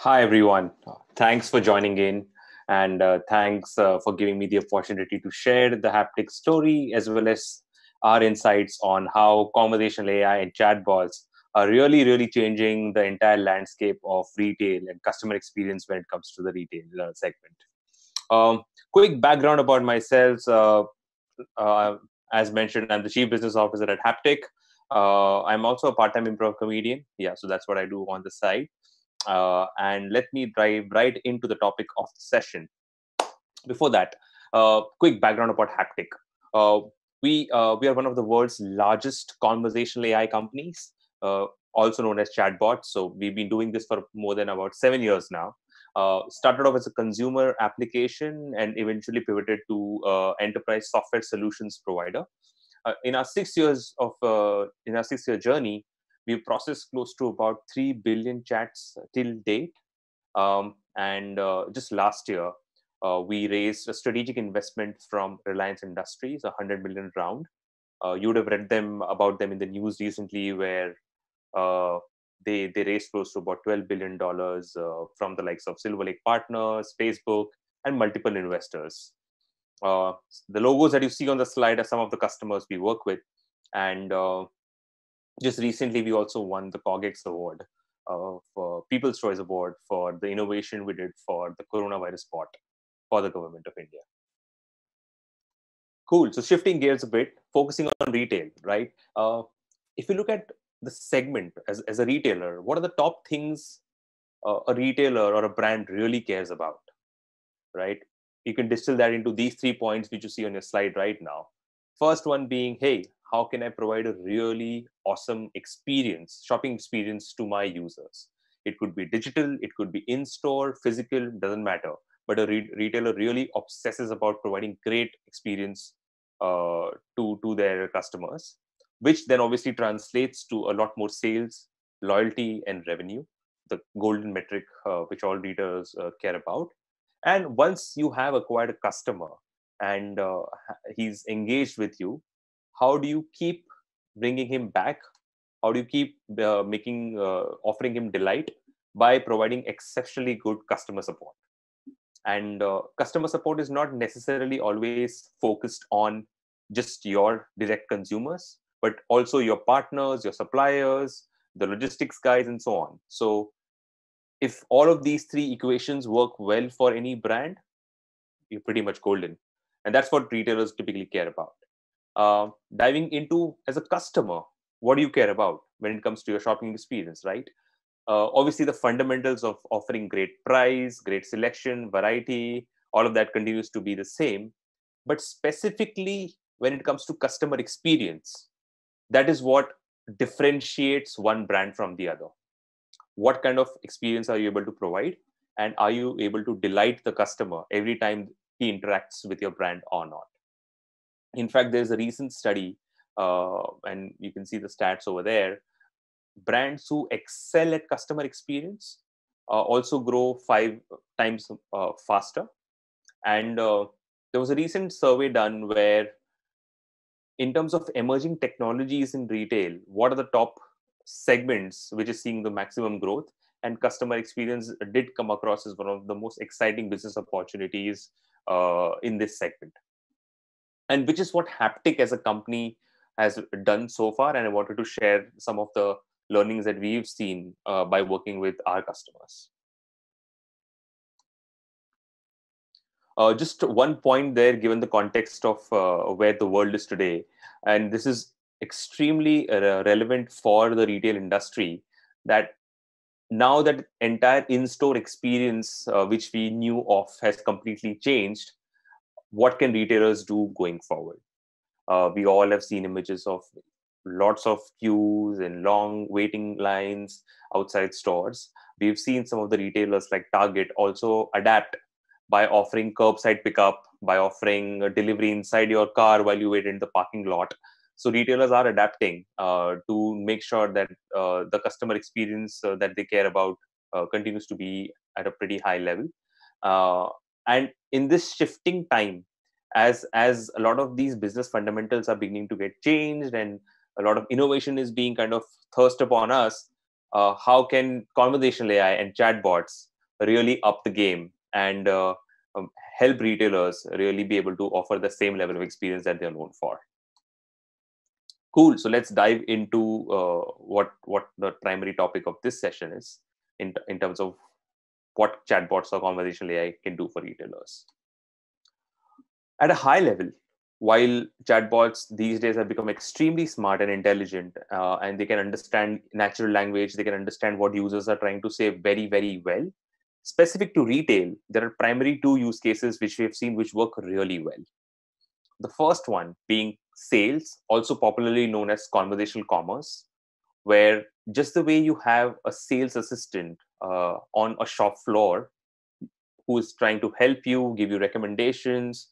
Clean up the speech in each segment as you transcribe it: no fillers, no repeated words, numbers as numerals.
Hi, everyone. Thanks for joining in, and thanks for giving me the opportunity to share the Haptik story as well as our insights on how conversational AI and chatbots are really changing the entire landscape of retail and customer experience when it comes to the retail segment. Um, Quick background about myself. Uh, as mentioned, I'm the Chief Business Officer at Haptik. I'm also a part-time improv comedian. Yeah, so that's what I do on the side. And let me dive right into the topic of the session. Before that, quick background about Haptik. Uh, we are one of the world's largest conversational AI companies, uh, also known as chatbots. So we've been doing this for more than about 7 years now. Started off as a consumer application and eventually pivoted to enterprise software solutions provider. In our 6 year journey, we've processed close to about 3 billion chats till date. And just last year, we raised a strategic investment from Reliance Industries, a 100 million round. You would have read them about them in the news recently, where uh, they raised close to about $12 billion from the likes of Silver Lake Partners, Facebook, and multiple investors. Uh, the logos that you see on the slide are some of the customers we work with, and just recently we also won the COGX award, for People's Choice Award, for the innovation we did for the coronavirus bot for the government of India. Cool. So shifting gears a bit, focusing on retail, right? If you look at the segment as a retailer, what are the top things a retailer or a brand really cares about, right? You can distill that into these 3 points which you see on your slide right now. First one being, hey, how can I provide a really awesome experience, shopping experience to my users? It could be digital, it could be in store, physical, doesn't matter. But a retailer really obsesses about providing great experience to their customers, which then obviously translates to a lot more sales, loyalty, and revenue, the golden metric which all retailers care about. And once you have acquired a customer and he's engaged with you, how do you keep bringing him back? How do you keep making offering him delight by providing exceptionally good customer support? And customer support is not necessarily always focused on just your direct consumers, but also your partners, your suppliers, the logistics guys, and so on. So if all of these three equations work well for any brand, you're pretty much golden. And that's what retailers typically care about. Diving into, as a customer, what do you care about when it comes to your shopping experience, right? Obviously, the fundamentals of offering great price, great selection, variety, all of that continues to be the same. But specifically, when it comes to customer experience, that is what differentiates one brand from the other. What kind of experience are you able to provide? And are you able to delight the customer every time he interacts with your brand or not? In fact, there's a recent study, and you can see the stats over there. Brands who excel at customer experience also grow 5 times faster. And there was a recent survey done where, in terms of emerging technologies in retail, what are the top segments which is seeing the maximum growth? And customer experience did come across as one of the most exciting business opportunities in this segment, and which is what Haptik as a company has done so far. And I wanted to share some of the learnings that we've seen by working with our customers. Just one point there, given the context of where the world is today, and this is extremely relevant for the retail industry, that now that entire in-store experience, which we knew of, has completely changed. What can retailers do going forward? We all have seen images of lots of queues and long waiting lines outside stores. We've seen some of the retailers like Target also adapt by offering curbside pickup, by offering a delivery inside your car while you wait in the parking lot. So retailers are adapting to make sure that the customer experience that they care about continues to be at a pretty high level. Uh, and in this shifting time, as a lot of these business fundamentals are beginning to get changed and a lot of innovation is being kind of thrust upon us, how can conversational AI and chatbots really up the game and help retailers really be able to offer the same level of experience that they're known for. Cool. So let's dive into what the primary topic of this session is in terms of what chatbots or conversational AI can do for retailers. At a high level, while chatbots these days have become extremely smart and intelligent, and they can understand natural language, they can understand what users are trying to say very, very well. Specific to retail, there are primary two use cases which we have seen which work really well. The first one being sales, also popularly known as conversational commerce, where just the way you have a sales assistant on a shop floor who is trying to help you, give you recommendations,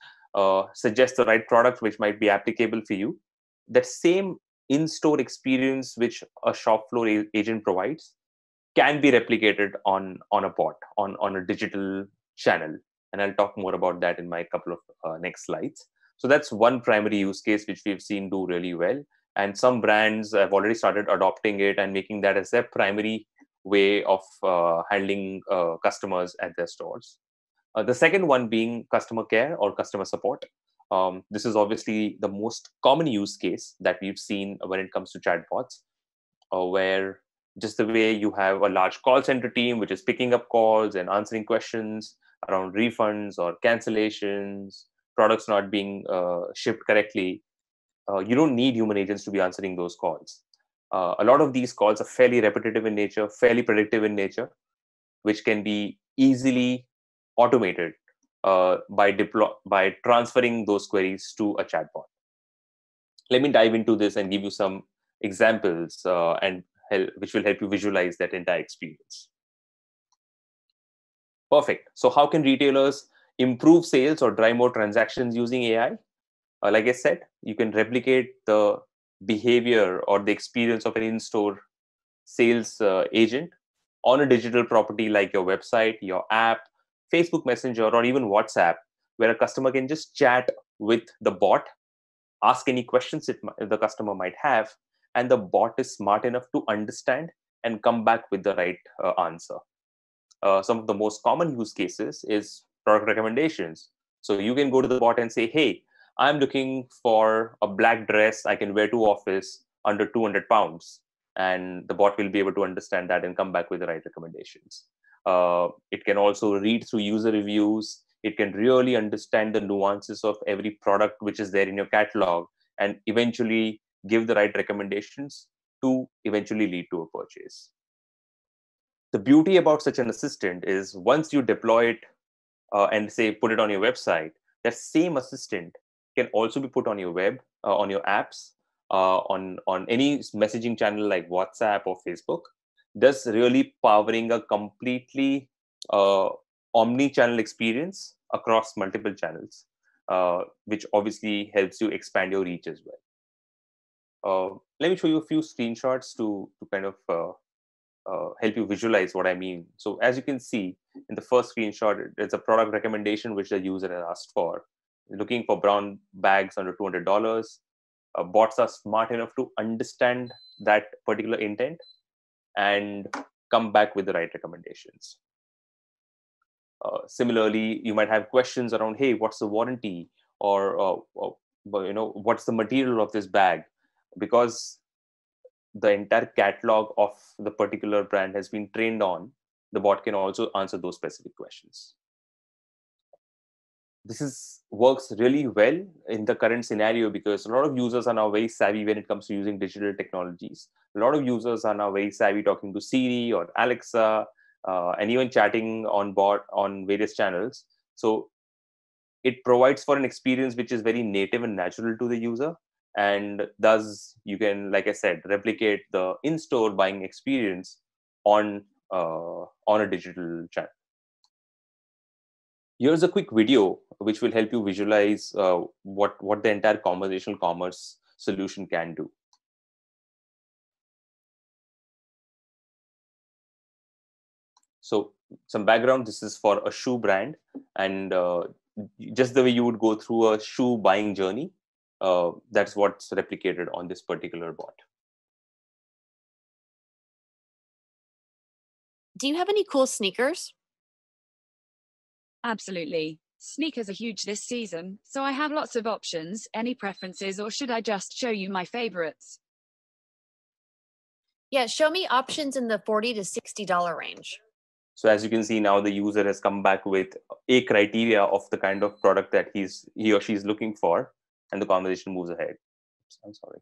suggest the right product which might be applicable for you, that same in-store experience which a shop floor agent provides can be replicated on a bot, on a digital channel. And I'll talk more about that in my couple of next slides. So that's one primary use case which we've seen do really well. And some brands have already started adopting it and making that as their primary way of handling customers at their stores. The second one being customer care or customer support. This is obviously the most common use case that we've seen when it comes to chatbots, where just the way you have a large call center team which is picking up calls and answering questions around refunds or cancellations, products not being shipped correctly, you don't need human agents to be answering those calls. A lot of these calls are fairly repetitive in nature, fairly predictive in nature, which can be easily automated by transferring those queries to a chatbot. Let me dive into this and give you some examples which will help you visualize that entire experience. Perfect. So how can retailers improve sales or drive more transactions using AI? Like I said, you can replicate the behavior or the experience of an in-store sales agent on a digital property like your website, your app, Facebook Messenger, or even WhatsApp, where a customer can just chat with the bot, ask any questions the customer might have, and the bot is smart enough to understand and come back with the right answer. Some of the most common use cases is product recommendations. So you can go to the bot and say, hey, I'm looking for a black dress I can wear to office under 200 pounds. And the bot will be able to understand that and come back with the right recommendations. It can also read through user reviews. It can really understand the nuances of every product which is there in your catalog and eventually give the right recommendations to eventually lead to a purchase. The beauty about such an assistant is once you deploy it and say put it on your website, that same assistant can also be put on your web, on your apps, on any messaging channel like WhatsApp or Facebook, thus really powering a completely omni-channel experience across multiple channels, which obviously helps you expand your reach as well. Let me show you a few screenshots to kind of help you visualize what I mean. So as you can see in the first screenshot, it's a product recommendation which the user has asked for, looking for brown bags under $200. Bots are smart enough to understand that particular intent and come back with the right recommendations. Similarly, you might have questions around, hey, what's the warranty, or what's the material of this bag? Because the entire catalog of the particular brand has been trained on, the bot can also answer those specific questions. This works really well in the current scenario because a lot of users are now very savvy when it comes to using digital technologies. A lot of users are now very savvy talking to Siri or Alexa, and even chatting on bot on various channels. So it provides for an experience which is very native and natural to the user. And thus, you can, like I said, replicate the in-store buying experience on a digital channel. Here's a quick video which will help you visualize what the entire conversational commerce solution can do. So some background, this is for a shoe brand, and just the way you would go through a shoe buying journey, that's what's replicated on this particular bot. Do you have any cool sneakers? Absolutely. Sneakers are huge this season, so I have lots of options. Any preferences, or should I just show you my favorites? Yeah, show me options in the $40 to $60 range. So as you can see now, the user has come back with a criteria of the kind of product that he or she is looking for, and the conversation moves ahead. Oops, I'm sorry.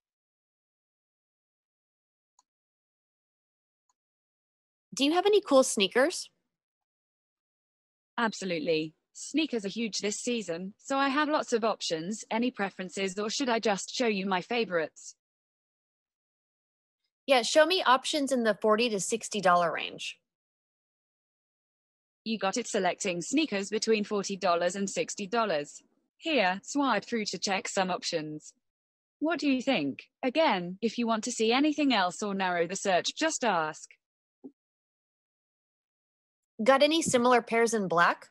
Do you have any cool sneakers? Absolutely. Sneakers are huge this season, so I have lots of options. Any preferences, or should I just show you my favorites? Yeah, show me options in the $40 to $60 range. You got it, selecting sneakers between $40 and $60. Here, swipe through to check some options. What do you think? Again, if you want to see anything else or narrow the search, just ask. Got any similar pairs in black?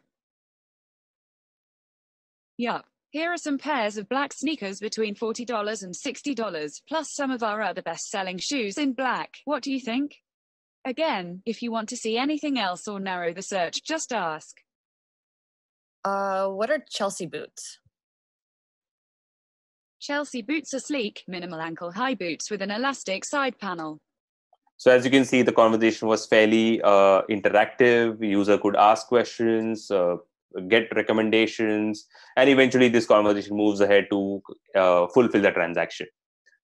Yup. Here are some pairs of black sneakers between $40 and $60, plus some of our other best-selling shoes in black. What do you think? Again, if you want to see anything else or narrow the search, just ask. What are Chelsea boots? Chelsea boots are sleek, minimal ankle high boots with an elastic side panel. So as you can see, the conversation was fairly interactive. User could ask questions, get recommendations, and eventually this conversation moves ahead to fulfill the transaction.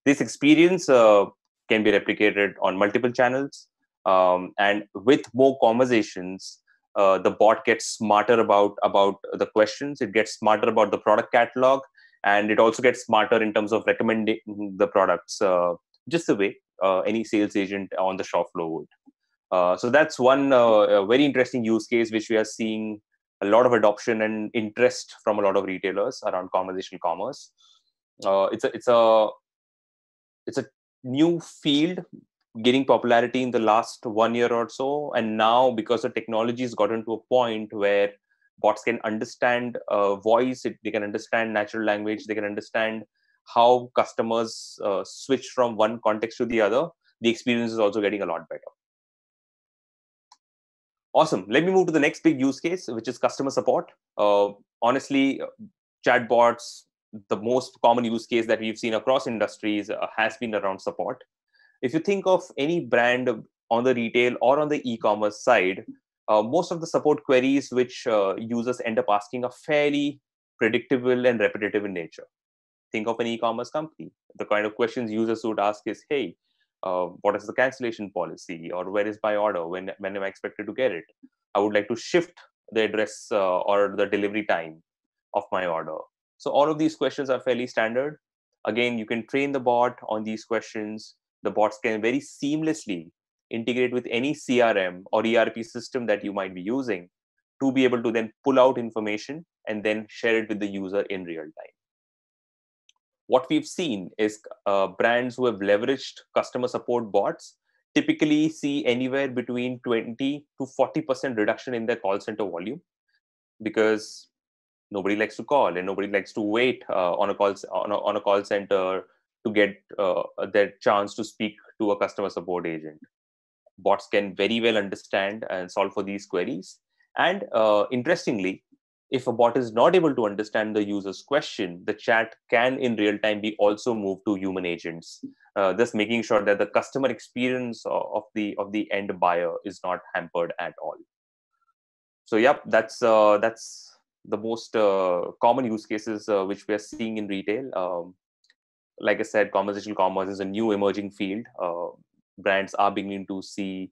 This experience can be replicated on multiple channels, and with more conversations, the bot gets smarter about the questions. It gets smarter about the product catalog, and it also gets smarter in terms of recommending the products, just the way any sales agent on the shop floor would. So that's one very interesting use case which we are seeing a lot of adoption and interest from a lot of retailers around conversational commerce. It's a new field gaining popularity in the last 1 year or so, and now because the technology has gotten to a point where bots can understand voice, they can understand natural language, they can understand how customers switch from one context to the other. The experience is also getting a lot better. Awesome. Let me move to the next big use case, which is customer support. Honestly, chatbots, the most common use case that we've seen across industries has been around support. If you think of any brand on the retail or on the e-commerce side, most of the support queries which users end up asking are fairly predictable and repetitive in nature. Think of an e-commerce company. The kind of questions users would ask is, hey, what is the cancellation policy, or where is my order, when am I expected to get it? I would like to shift the address or the delivery time of my order. So all of these questions are fairly standard. Again, you can train the bot on these questions. The bots can very seamlessly integrate with any CRM or ERP system that you might be using to be able to then pull out information and then share it with the user in real time. What we've seen is brands who have leveraged customer support bots typically see anywhere between 20 to 40% reduction in their call center volume, because nobody likes to call and nobody likes to wait on a call center to get their chance to speak to a customer support agent. Bots can very well understand and solve for these queries. And interestingly, if a bot is not able to understand the user's question, the chat can in real time be also moved to human agents, thus making sure that the customer experience of the end buyer is not hampered at all. So yep, that's the most common use cases which we are seeing in retail. Like I said, conversational commerce is a new emerging field. Brands are beginning to see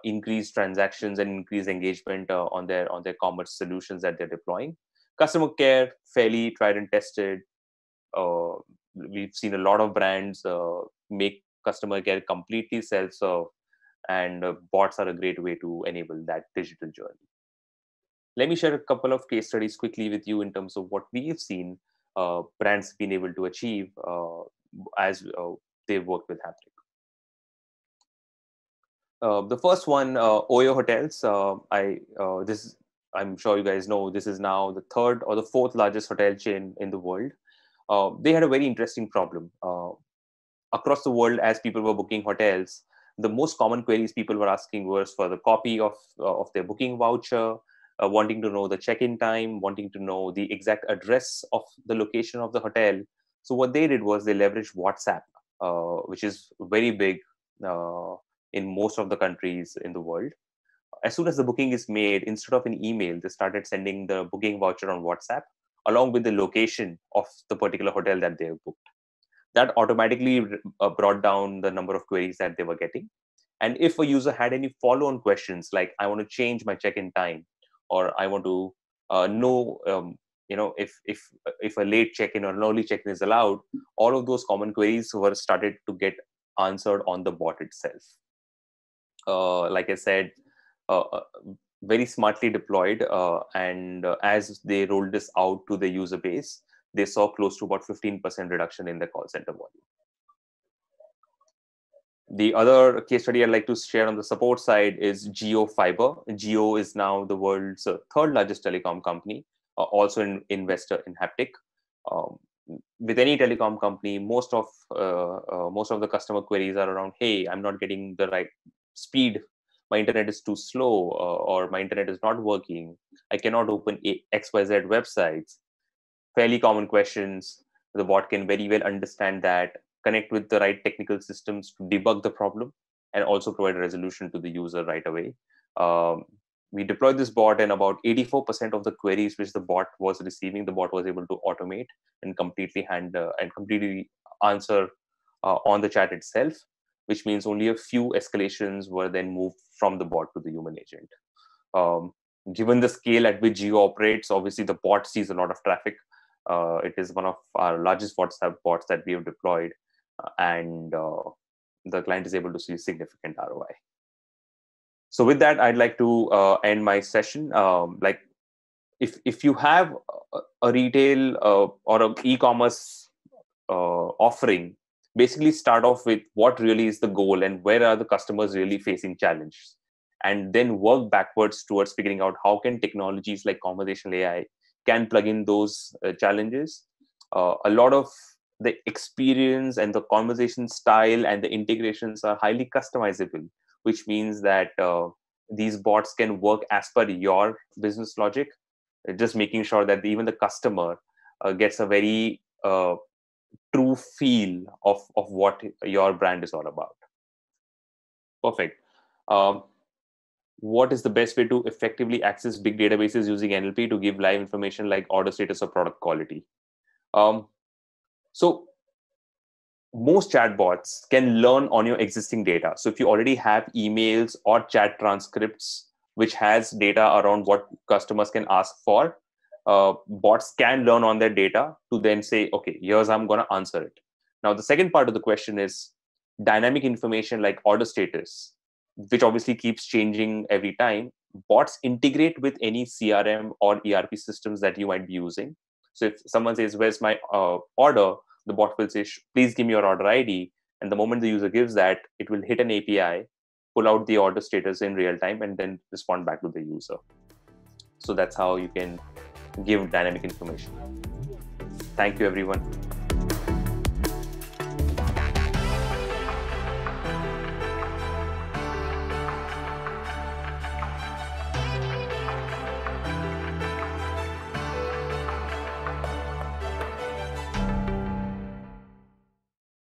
increased transactions and increased engagement on their commerce solutions that they're deploying. Customer care, fairly tried and tested. Uh, we've seen a lot of brands make customer care completely self-serve, and bots are a great way to enable that digital journey. Let me share a couple of case studies quickly with you in terms of what we have seen brands been able to achieve as they've worked with Haptik. The first one, OYO Hotels. I'm sure you guys know, this is now the third or the fourth largest hotel chain in the world. They had a very interesting problem. Across the world, as people were booking hotels, the most common queries people were asking was for the copy of their booking voucher, wanting to know the check-in time, wanting to know the exact address of the location of the hotel. So what they did was they leveraged WhatsApp, which is very big in most of the countries in the world. As soon as the booking is made, instead of an email, they started sending the booking voucher on WhatsApp along with the location of the particular hotel that they have booked. That automatically brought down the number of queries that they were getting. And if a user had any follow-on questions, like I want to change my check-in time, or I want to know, if a late check-in or an early check-in is allowed, all of those common queries were started to get answered on the bot itself. Like I said, very smartly deployed, and as they rolled this out to the user base, they saw close to about 15% reduction in the call center volume. The other case study I'd like to share on the support side is Jio Fiber. Jio is now the world's third largest telecom company, also an investor in Haptik. With any telecom company, most of the customer queries are around, hey, I'm not getting the right speed, my internet is too slow, or my internet is not working, I cannot open XYZ websites. Fairly common questions. The bot can very well understand that, connect with the right technical systems to debug the problem, and also provide a resolution to the user right away. We deployed this bot, and about 84% of the queries which the bot was receiving, the bot was able to automate and completely answer on the chat itself, which means only a few escalations were then moved from the bot to the human agent. Given the scale at which Jio operates, obviously the bot sees a lot of traffic. It is one of our largest WhatsApp bots that we have deployed, and the client is able to see significant ROI. So with that, I'd like to end my session. Like, if you have a retail or an e-commerce offering, basically start off with what really is the goal and where are the customers really facing challenges, and then work backwards towards figuring out how can technologies like conversational AI can plug in those challenges. A lot of the experience and the conversation style and the integrations are highly customizable, which means that these bots can work as per your business logic, just making sure that even the customer gets a very true feel of what your brand is all about. Perfect. What is the best way to effectively access big databases using NLP to give live information like order status or product quality? So most chatbots can learn on your existing data. So if you already have emails or chat transcripts which has data around what customers can ask for, bots can learn on their data to then say, okay, here's how I'm going to answer it. Now, the second part of the question is dynamic information like order status, which obviously keeps changing every time. Bots integrate with any CRM or ERP systems that you might be using. So if someone says, where's my order? The bot will say, please give me your order ID. And the moment the user gives that, it will hit an API, pull out the order status in real time, and then respond back to the user. So that's how you can give dynamic information. Thank you, everyone.